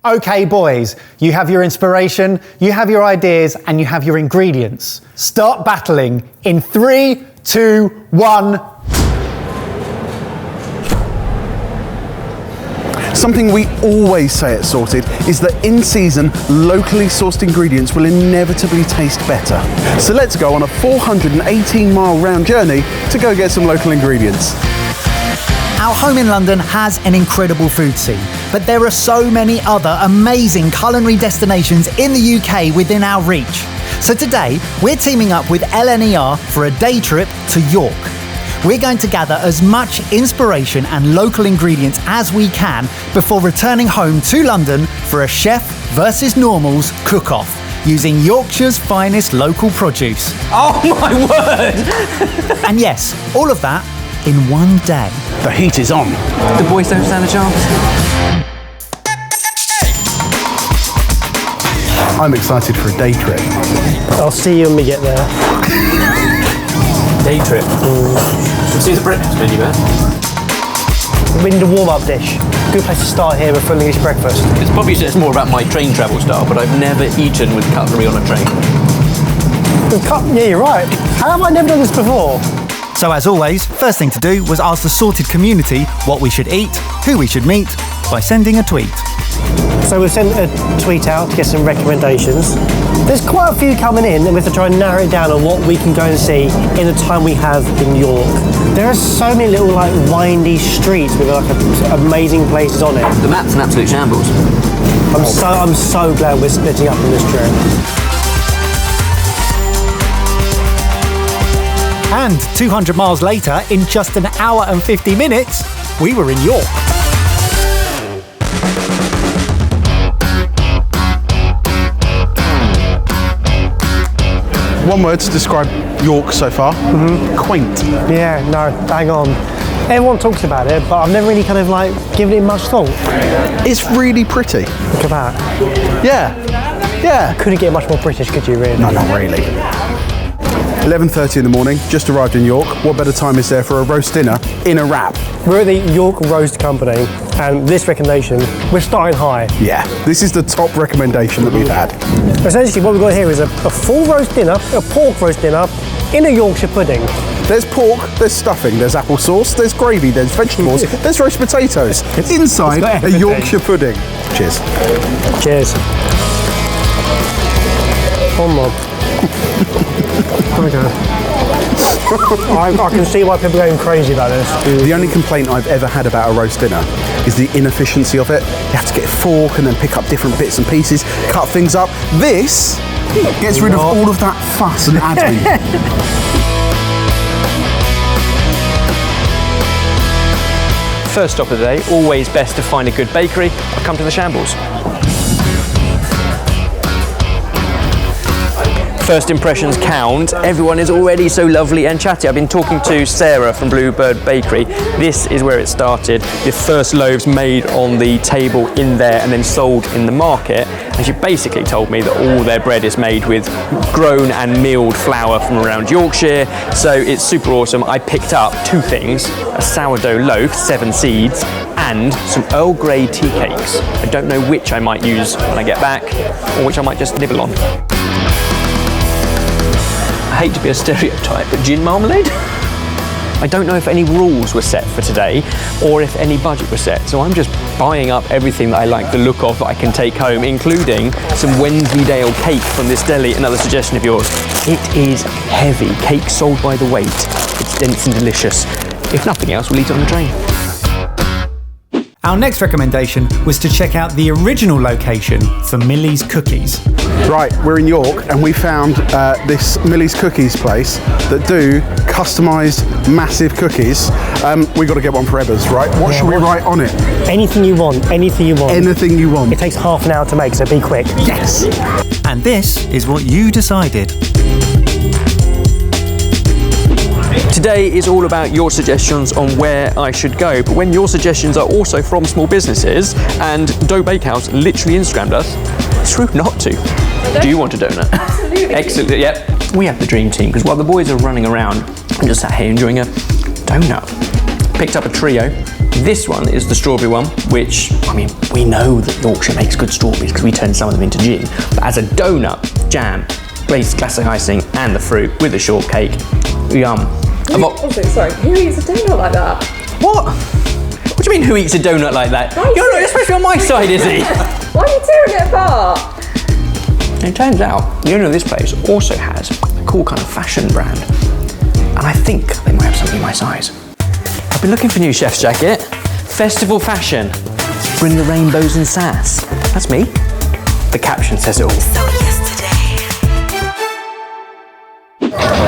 Okay, boys, you have your inspiration, you have your ideas, and you have your ingredients. Start battling in 3, 2, 1. Something we always say at Sorted is that in-season, locally sourced ingredients will inevitably taste better. So let's go on a 418-mile round journey to go get some local ingredients. Our home in London has an incredible food scene, but there are so many other amazing culinary destinations in the UK within our reach. So today, we're teaming up with LNER for a day trip to York. We're going to gather as much inspiration and local ingredients as we can before returning home to London for a chef versus normals cook-off, using Yorkshire's finest local produce. Oh my word! And yes, all of that in one day. The heat is on. The boys don't stand a chance. I'm excited for a day trip. I'll see you when we get there. Day trip. See the breakfast menu there? We need a warm-up dish. Good place to start here before English breakfast. It's probably says more about my train travel style, but I've never eaten with cutlery on a train. Yeah, you're right. How have I never done this before? So as always, first thing to do was ask the Sorted community what we should eat, who we should meet, by sending a tweet. So we've sent a tweet out to get some recommendations. There's quite a few coming in, and we have to try and narrow it down on what we can go and see in the time we have in York. There are so many little windy streets with amazing places on it. The map's an absolute shambles. I'm so glad we're splitting up on this trip. And 200 miles later, in just an hour and 50 minutes, we were in York. One word to describe York so far. Quaint. Yeah, no, bang on. Everyone talks about it, but I've never really given it much thought. It's really pretty. Look at that. Yeah. Couldn't get much more British, could you, really? No, not really. 11:30 in the morning, just arrived in York. What better time is there for a roast dinner in a wrap? We're at the York Roast Company, and this recommendation, we're starting high. Yeah, this is the top recommendation that we've had. Essentially, what we've got here is a full roast dinner, a pork roast dinner, in a Yorkshire pudding. There's pork, there's stuffing, there's applesauce, there's gravy, there's vegetables, there's roast potatoes. It's inside a Yorkshire pudding. Cheers. Cheers. Oh my. Okay. I can see why people are going crazy about this. The only complaint I've ever had about a roast dinner is the inefficiency of it. You have to get a fork and then pick up different bits and pieces, cut things up. This gets rid of all of that fuss and admin. First stop of the day, always best to find a good bakery. I've come to the shambles. First impressions count. Everyone is already so lovely and chatty. I've been talking to Sarah from Bluebird Bakery. This is where it started. The first loaves made on the table in there and then sold in the market. And she basically told me that all their bread is made with grown and milled flour from around Yorkshire. So it's super awesome. I picked up two things, a sourdough loaf, 7 seeds, and some Earl Grey tea cakes. I don't know which I might use when I get back or which I might just nibble on. I hate to be a stereotype, but gin marmalade? I don't know if any rules were set for today or if any budget was set, so I'm just buying up everything that I like the look of that I can take home, including some Wensleydale cake from this deli, another suggestion of yours. It is heavy, cake sold by the weight. It's dense and delicious. If nothing else, we'll eat it on the train. Our next recommendation was to check out the original location for Millie's Cookies. Right, we're in York and we found this Millie's Cookies place that do customised massive cookies. We've got to get one for Ebbers, right? What should we write on it? Anything you want, anything you want. Anything you want. It takes half an hour to make, so be quick. Yes! And this is what you decided. Today is all about your suggestions on where I should go, but when your suggestions are also from small businesses, and Dough Bakehouse literally Instagrammed us, it's rude not to. Do you want a donut? Absolutely. Excellent, yep. We have the dream team, because while the boys are running around, I'm just sat here enjoying a donut. Picked up a trio, This one is the strawberry one, which, I mean, we know that Yorkshire makes good strawberries because we turn some of them into gin. But as a donut, jam, glazed classic icing, and the fruit with the shortcake, yum. Also, sorry, who eats a donut like that? What? What do you mean, who eats a donut like that? You're supposed to be on my side, Izzy. Why are you tearing it apart? It turns out the owner of this place also has a cool kind of fashion brand. And I think they might have something my size. I've been looking for a new chef's jacket. Festival fashion. Bring the rainbows and sass. That's me. The caption says it all.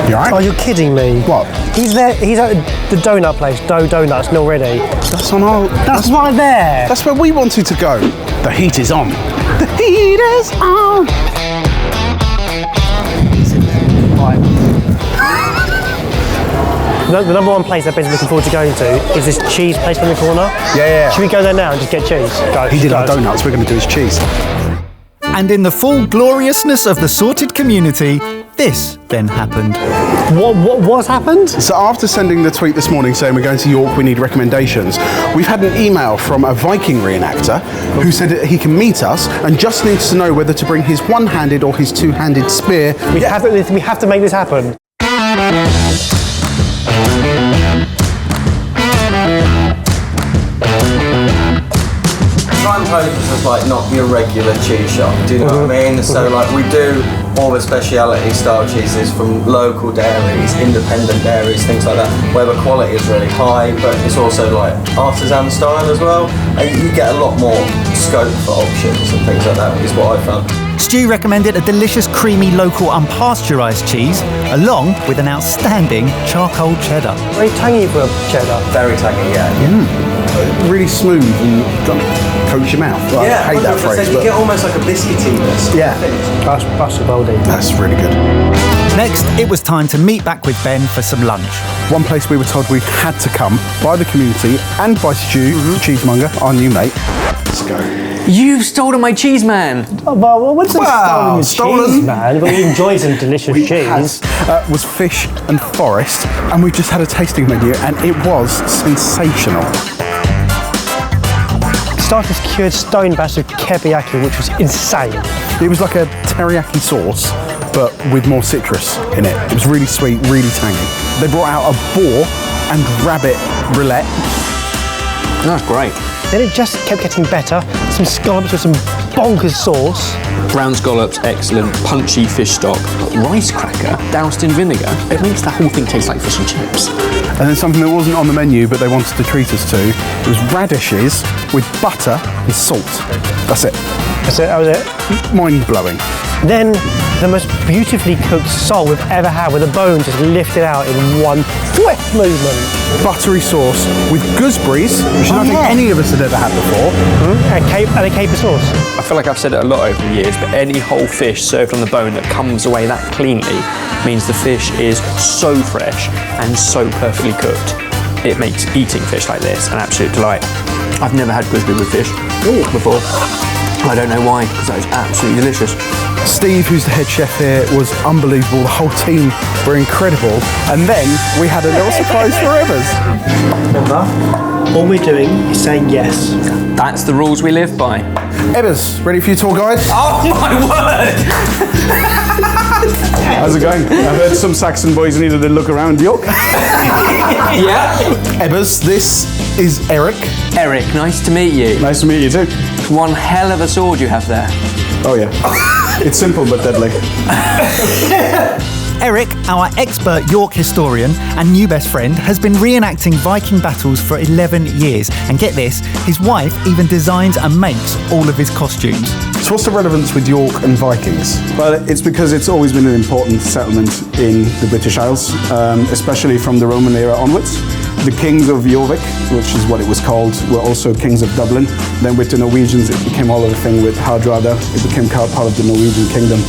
You alright? Oh, you're kidding me. What? He's at the donut place, Dough Donuts, not ready. That's on our... That's right there. That's where we wanted to go. The heat is on. The heat is on. Right. The number one place I've been looking forward to going to is this cheese place on the corner. Yeah. Should we go there now and just get cheese? Go. He did our donuts, we're going to do his cheese. And in the full gloriousness of the sorted community, this then happened. What's happened? So after sending the tweet this morning saying we're going to York, we need recommendations, we've had an email from a Viking reenactor who said that he can meet us and just needs to know whether to bring his one-handed or his two-handed spear. We have to make this happen. Prime Focus is like not your regular cheese shop, do you know what I mean? So like we do all the speciality style cheeses from local dairies, independent dairies, things like that, where the quality is really high, but it's also like artisan style as well, and you get a lot more scope for options and things like that, is what I found. Stu recommended a delicious creamy local unpasteurised cheese, along with an outstanding charcoal cheddar. Very tangy for a cheddar. Very tangy, yeah. Really smooth and coats your mouth. Like, I hate that 100%. phrase, You but get almost like a biscuitiness. yeah, That's baldy. that's really good. Next, it was time to meet back with Ben for some lunch. One place we were told we had to come by the community and by Stu, cheesemonger, our new mate. Let's go. You've stolen my cheese, man. Oh, well, what's Wow, stolen cheese, man? But we enjoy some delicious cheese. Was fish and forest, and we just had a tasting menu, and it was sensational. Started this cured stone bass with kebiyaki, which was insane. It was like a teriyaki sauce, but with more citrus in it. It was really sweet, really tangy. They brought out a boar and rabbit roulette. That's great. Then it just kept getting better. Some scallops with some bonkers sauce. Brown scallops, excellent. Punchy fish stock. Rice cracker doused in vinegar. It makes the whole thing taste like fish and chips. And then something that wasn't on the menu, but they wanted to treat us to, was radishes with butter and salt. That's it. That was it. Mind-blowing. Then the most beautifully cooked sole we've ever had, with the bone just lifted out in one swift movement. Buttery sauce with gooseberries, which I don't think any of us had ever had before. And a caper sauce. I feel like I've said it a lot over the years, but any whole fish served on the bone that comes away that cleanly means the fish is so fresh and so perfectly cooked. It makes eating fish like this an absolute delight. I've never had gooseberry with fish before. I don't know why, because that is absolutely delicious. Steve, who's the head chef here, was unbelievable. The whole team were incredible. And then we had a little surprise for Evers. Remember, all we're doing is saying yes. That's the rules we live by. Evers, ready for your tour guide? Oh my word! How's it going? I heard some Saxon boys needed a look around York. Yeah. Evers, this is Eric. Eric, nice to meet you. Nice to meet you too. One hell of a sword you have there. Oh yeah. It's simple but deadly. Eric, our expert York historian and new best friend, has been reenacting Viking battles for 11 years. And get this, his wife even designs and makes all of his costumes. So what's the relevance with York and Vikings? Well, it's because it's always been an important settlement in the British Isles, especially from the Roman era onwards. The kings of Jorvik, which is what it was called, were also kings of Dublin. Then with the Norwegians, it became all of a thing with Hardrada. It became part of the Norwegian kingdom.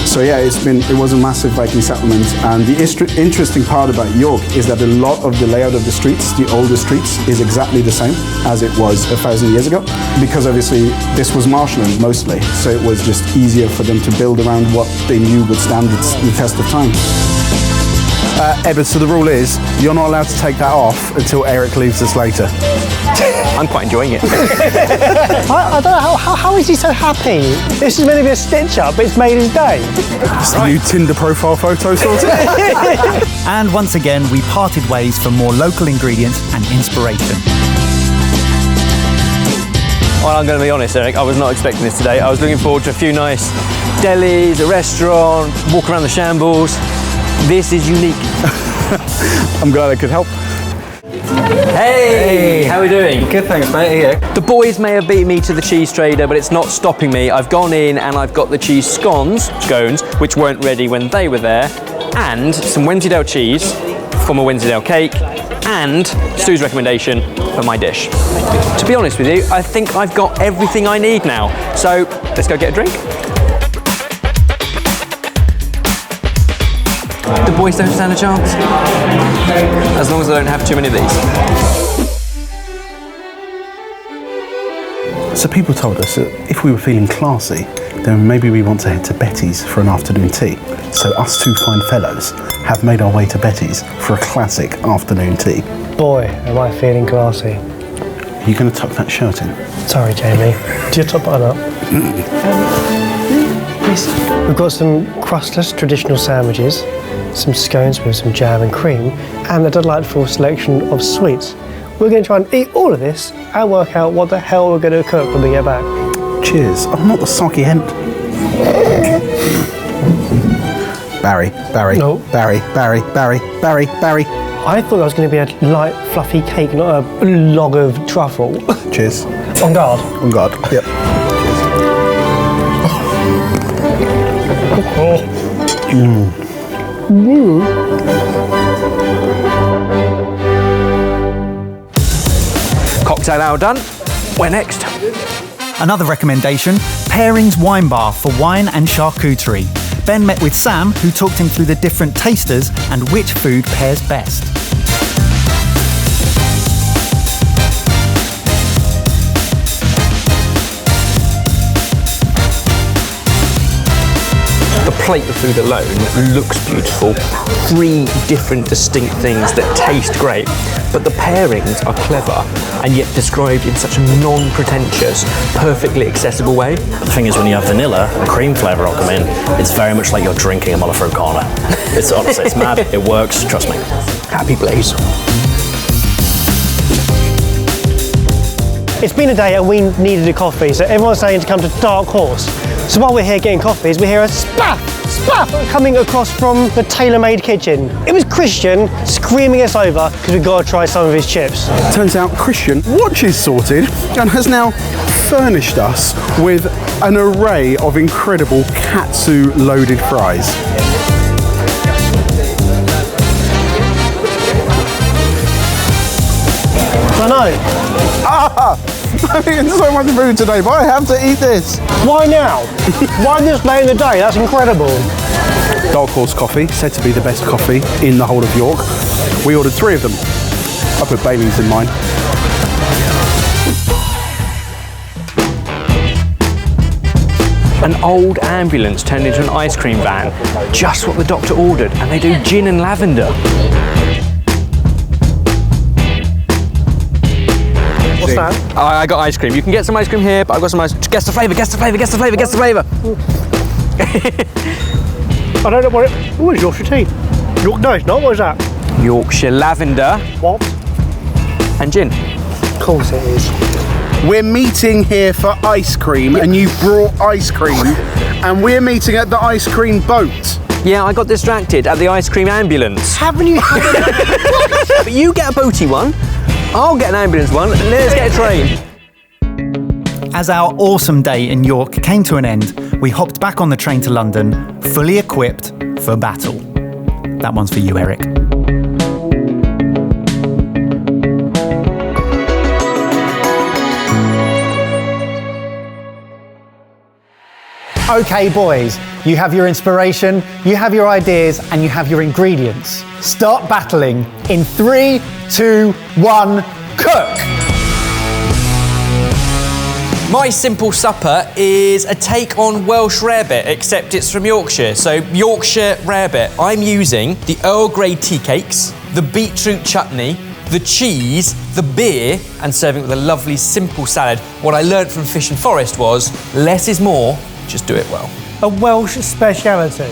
So yeah, it was a massive Viking settlement. And the interesting part about York is that a lot of the layout of the streets, the older streets, is exactly the same as it was 1,000 years ago. Because obviously this was marshland mostly, so it was just easier for them to build around what they knew would stand the test of time. Ebert, so the rule is, you're not allowed to take that off until Eric leaves us later. I'm quite enjoying it. I don't know, how is he so happy? This is meant to be a stitch-up, but it's made his day. It's the new Tinder profile photo sorted. And once again, we parted ways for more local ingredients and inspiration. Well, I'm going to be honest, Eric, I was not expecting this today. I was looking forward to a few nice delis, a restaurant, walk around the shambles. This is unique. I'm glad I could help. Hey, how are we doing? Good, thanks, mate. Here you go. The boys may have beat me to the cheese trader, but it's not stopping me. I've gone in and I've got the cheese scones, which weren't ready when they were there, and some Wensleydale cheese from a Wensleydale cake, and Stu's recommendation for my dish. To be honest with you, I think I've got everything I need now. So let's go get a drink. The boys don't stand a chance. As long as I don't have too many of these. So people told us that if we were feeling classy, then maybe we want to head to Betty's for an afternoon tea. So us two fine fellows have made our way to Betty's for a classic afternoon tea. Boy, am I feeling classy. Are you going to tuck that shirt in? Sorry, Jamie. Do your top button up. We've got some crustless traditional sandwiches, some scones with some jam and cream, and a delightful selection of sweets. We're going to try and eat all of this and work out what the hell we're going to cook when we get back. Cheers. I'm not the soggy hint. Barry. No. Barry. I thought that was going to be a light, fluffy cake, not a log of truffle. Cheers. On guard. On guard. Yep. Cocktail hour done. Where next? Another recommendation, Pairings Wine Bar for wine and charcuterie. Ben met with Sam, who talked him through the different tasters and which food pairs best. The plate of food alone looks beautiful. 3 different distinct things that taste great, but the pairings are clever and yet described in such a non-pretentious, perfectly accessible way. The thing is, when you have vanilla and cream flavour will come in, it's very much like you're drinking a Muller-Fruit corner. It's honestly, it's mad. It works, trust me. Happy Blaze. It's been a day and we needed a coffee, so everyone's saying to come to Dark Horse. So while we're here getting coffees, we hear a splaff coming across from the tailor-made kitchen. It was Christian screaming us over because we've got to try some of his chips. Turns out Christian watches Sorted and has now furnished us with an array of incredible katsu loaded fries. I know. I've eaten so much food today, but I have to eat this. Why now? Why this late in the day? That's incredible. Dark Horse coffee, said to be the best coffee in the whole of York. We ordered 3 of them. I put Pairings in mine. An old ambulance turned into an ice cream van. Just what the doctor ordered, and they do gin and lavender. What's that? I got ice cream. You can get some ice cream here, but I've got some ice. Guess the flavour, guess the flavour, guess the flavour, guess the flavour. I don't know what it... What is Yorkshire tea? York, no, it's not. What is that? Yorkshire lavender What? and gin. Of course it is. We're meeting here for ice cream, and you brought ice cream, and we're meeting at the ice cream boat. Yeah, I got distracted at the ice cream ambulance. Haven't you had it? But you get a boaty one, I'll get an ambulance one, and let's get a train. As our awesome day in York came to an end, we hopped back on the train to London, fully equipped for battle. That one's for you, Eric. Okay, boys, you have your inspiration, you have your ideas, and you have your ingredients. Start battling in 3, 2, 1, cook! My simple supper is a take on Welsh rarebit, except it's from Yorkshire. So Yorkshire rarebit. I'm using the Earl Grey tea cakes, the beetroot chutney, the cheese, the beer, and serving it with a lovely, simple salad. What I learned from Fish and Forest was less is more, just do it well. A Welsh speciality.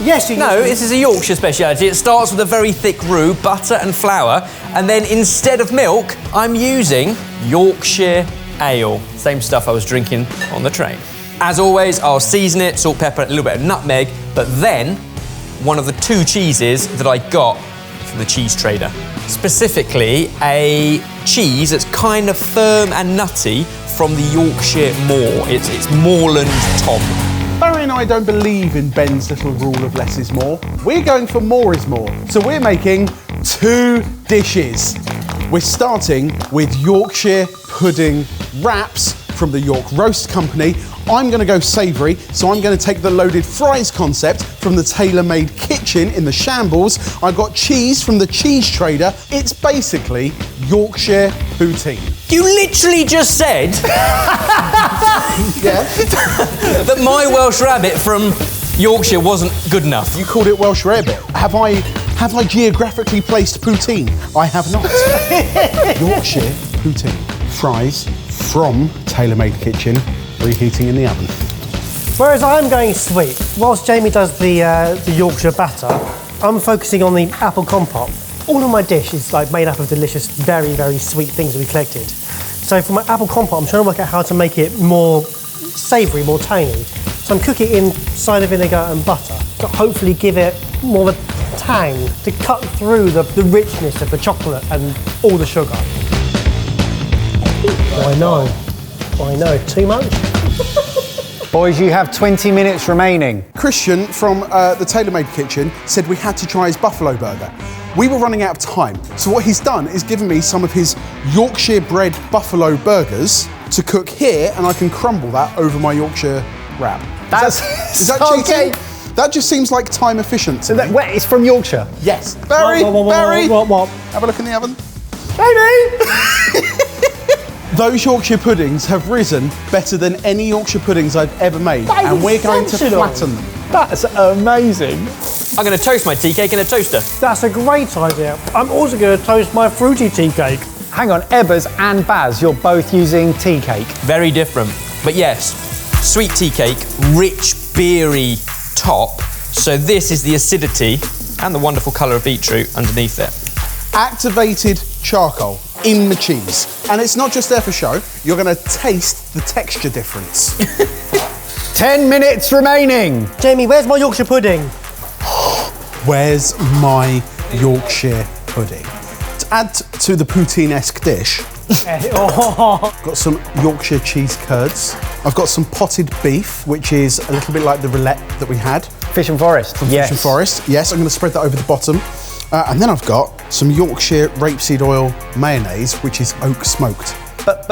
Yes, you No, this is a Yorkshire speciality. It starts with a very thick roux, butter and flour, and then instead of milk, I'm using Yorkshire ale. Same stuff I was drinking on the train. As always, I'll season it, salt, pepper, a little bit of nutmeg, but then one of the 2 cheeses that I got from the cheese trader. Specifically, a cheese that's kind of firm and nutty from the Yorkshire Moor. It's Moorland Tom. Barry and I don't believe in Ben's little rule of less is more. We're going for more is more. So we're making 2 dishes. We're starting with Yorkshire pudding wraps from the York Roast Company. I'm going to go savoury, so I'm going to take the loaded fries concept from the tailor-made kitchen in the Shambles. I've got cheese from the cheese trader. It's basically Yorkshire poutine. You literally just said Yeah. that my Welsh rabbit from Yorkshire wasn't good enough. You called it Welsh rarebit. Have I geographically placed poutine? I have not. Yorkshire poutine. Fries from tailor-made kitchen, reheating in the oven. Whereas I'm going sweet, whilst Jamie does the Yorkshire batter, I'm focusing on the apple compote. All of my dish is like made up of delicious, very, very sweet things that we collected. So for my apple compote, I'm trying to work out how to make it more savoury, more tangy. So I'm cooking it in cider vinegar and butter to hopefully give it more of a tang, to cut through the richness of the chocolate and all the sugar. I know. Too much? Boys, you have 20 minutes remaining. Christian from the tailor-made kitchen said we had to try his buffalo burger. We were running out of time, so what he's done is given me some of his Yorkshire bred buffalo burgers to cook here, and I can crumble that over my Yorkshire wrap. That's Is that cheating? That just seems like time efficient. So wait, it's from Yorkshire? Yes. Barry, Barry, What? have a look in the oven. Jamie! Those Yorkshire puddings have risen better than any Yorkshire puddings I've ever made, That is and we're going to sensational. flatten them. That's amazing. I'm going to toast my tea cake in a toaster. That's a great idea. I'm also going to toast my fruity tea cake. Hang on, Ebbers and Baz, you're both using tea cake. Very different. But yes, sweet tea cake, rich, beery top. So this is the acidity and the wonderful colour of beetroot underneath it. Activated charcoal in the cheese. And it's not just there for show, you're going to taste the texture difference. 10 minutes remaining. Jamie, where's my Yorkshire pudding? Where's my Yorkshire pudding? To add to the poutine-esque dish, got some Yorkshire cheese curds. I've got some potted beef, which is a little bit like the roulette that we had. Fish and Forest. Fish and Forest. Yes, I'm going to spread that over the bottom. And then I've got some Yorkshire rapeseed oil mayonnaise, which is oak smoked. But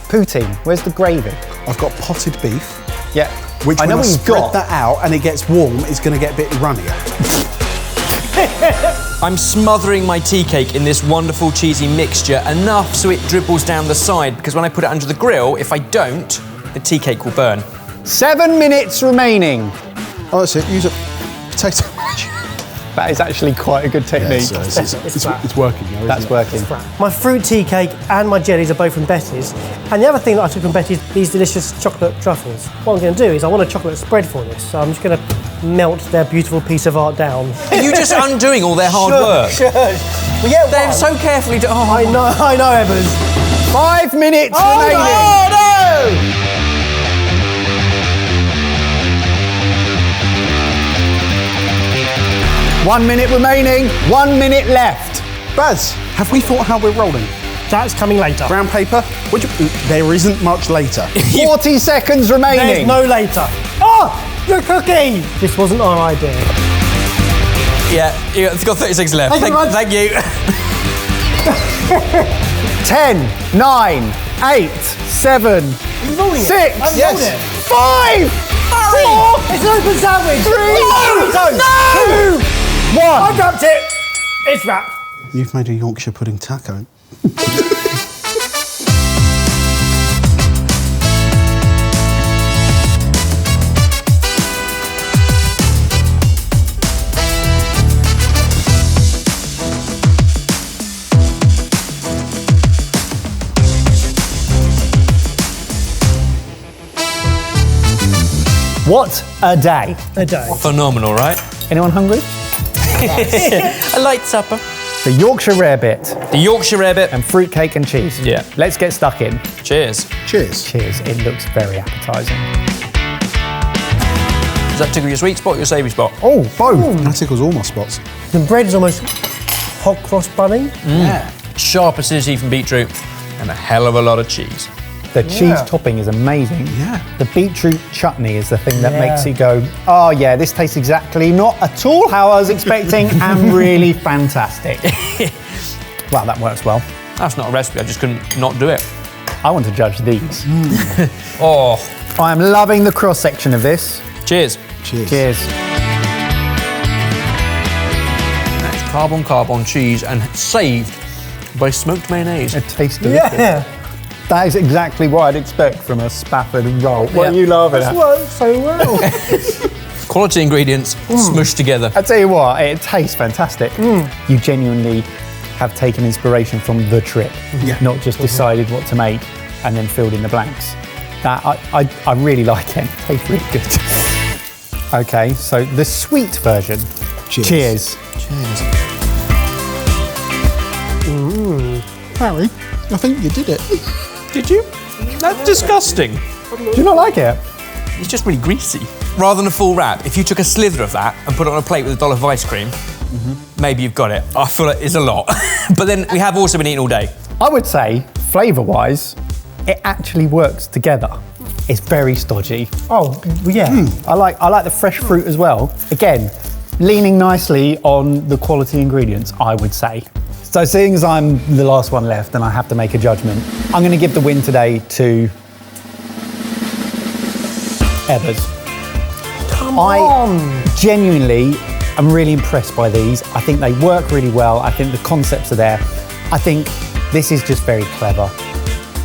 poutine, where's the gravy? I've got potted beef. Yeah. Which I know when I what you've spread got. that out and it gets warm, it's going to get a bit runnier. I'm smothering my tea cake in this wonderful cheesy mixture, enough so it dribbles down the side, because when I put it under the grill, if I don't, the tea cake will burn. 7 minutes remaining. Oh, that's it. Use a potato mash. That is actually quite a good technique. It's working now, isn't That's it? working. My fruit tea cake and my jellies are both from Betty's. And the other thing that I took from Betty's, these delicious chocolate truffles. What I'm going to do is I want a chocolate spread for this, so I'm just going to melt their beautiful piece of art down. Are you just undoing all their hard work? Sure. Well, yeah, They're one. so carefully done. Oh, I know, Evans. 5 minutes remaining. Oh, no! 1 minute remaining. 1 minute left. Baz, have we thought how we're rolling? That's coming later. Brown paper? There isn't much later. 40 seconds remaining. There's no later. Oh, your cookie! This wasn't our idea. yeah, it's got 30 seconds left. Thank you very Thank you. 10, 9, 8, 7, 6, Yes. 5, 4, It's an open sandwich. 3, No! 2, 1. I dropped it. It's wrapped. You've made a Yorkshire pudding taco. What a day. A day. Phenomenal, right? Anyone hungry? A light supper. The Yorkshire rarebit The Yorkshire rarebit. and fruitcake and cheese. Yeah. Let's get stuck in. Cheers. Cheers. Cheers. It looks very appetising. Does that tickle your sweet spot or your savoury spot? Oh, both. That tickles all my spots. The bread is almost hot cross bunny. Yeah. Sharp acidity from beetroot and a hell of a lot of cheese. The cheese topping is amazing. Yeah. The beetroot chutney is the thing that Yeah. makes you go, oh yeah, this tastes exactly not at all how I was expecting and really fantastic. Wow, that works well. That's not a recipe, I just couldn't not do it. I want to judge these. Oh, I am loving the cross section of this. cheers. Cheers. Cheers. That's carb on cheese and saved by smoked mayonnaise. It tastes delicious. Yeah. That is exactly what I'd expect from a Spafford roll. What are Yeah. you laughing It's at? worked so well. Quality ingredients smushed together. I tell you what, it tastes fantastic. You genuinely have taken inspiration from the trip, not just decided what to make and then filled in the blanks. That I really like it. Tastes really good. Okay, so the sweet version. Cheers. Cheers. Harry, I think you did it. Did you? That's disgusting. Do you not like it? It's just really greasy. Rather than a full wrap, if you took a slither of that and put it on a plate with a dollop of ice cream, maybe you've got it. I feel like it's a lot. But then we have also been eating all day. I would say, flavour-wise, it actually works together. It's very stodgy. Oh, yeah. I like the fresh fruit as well. Again, leaning nicely on the quality ingredients, I would say. So seeing as I'm the last one left and I have to make a judgment, I'm going to give the win today to Ebbers. Come on. Genuinely am really impressed by these. I think they work really well. I think the concepts are there. I think this is just very clever.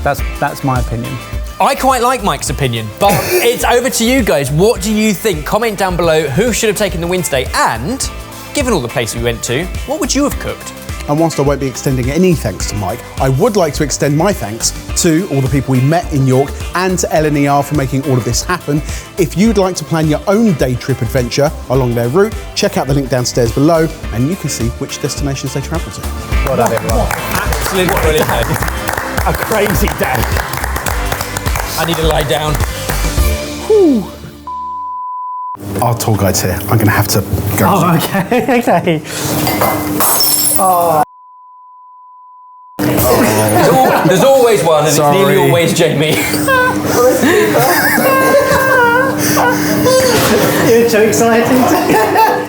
That's my opinion. I quite like Mike's opinion, but it's over to you guys. What do you think? Comment down below who should have taken the win today, and given all the places we went to, what would you have cooked? And whilst I won't be extending any thanks to Mike, I would like to extend my thanks to all the people we met in York and to LNER for making all of this happen. If you'd like to plan your own day trip adventure along their route, check out the link downstairs below and you can see which destinations they travel to. Well done, everyone. Absolutely brilliant day. A crazy day. I need to lie down. Our tour guide's here. I'm going to have to go. Oh, okay, okay. There's always one, and Sorry. it's nearly always Jamie. You're too excited.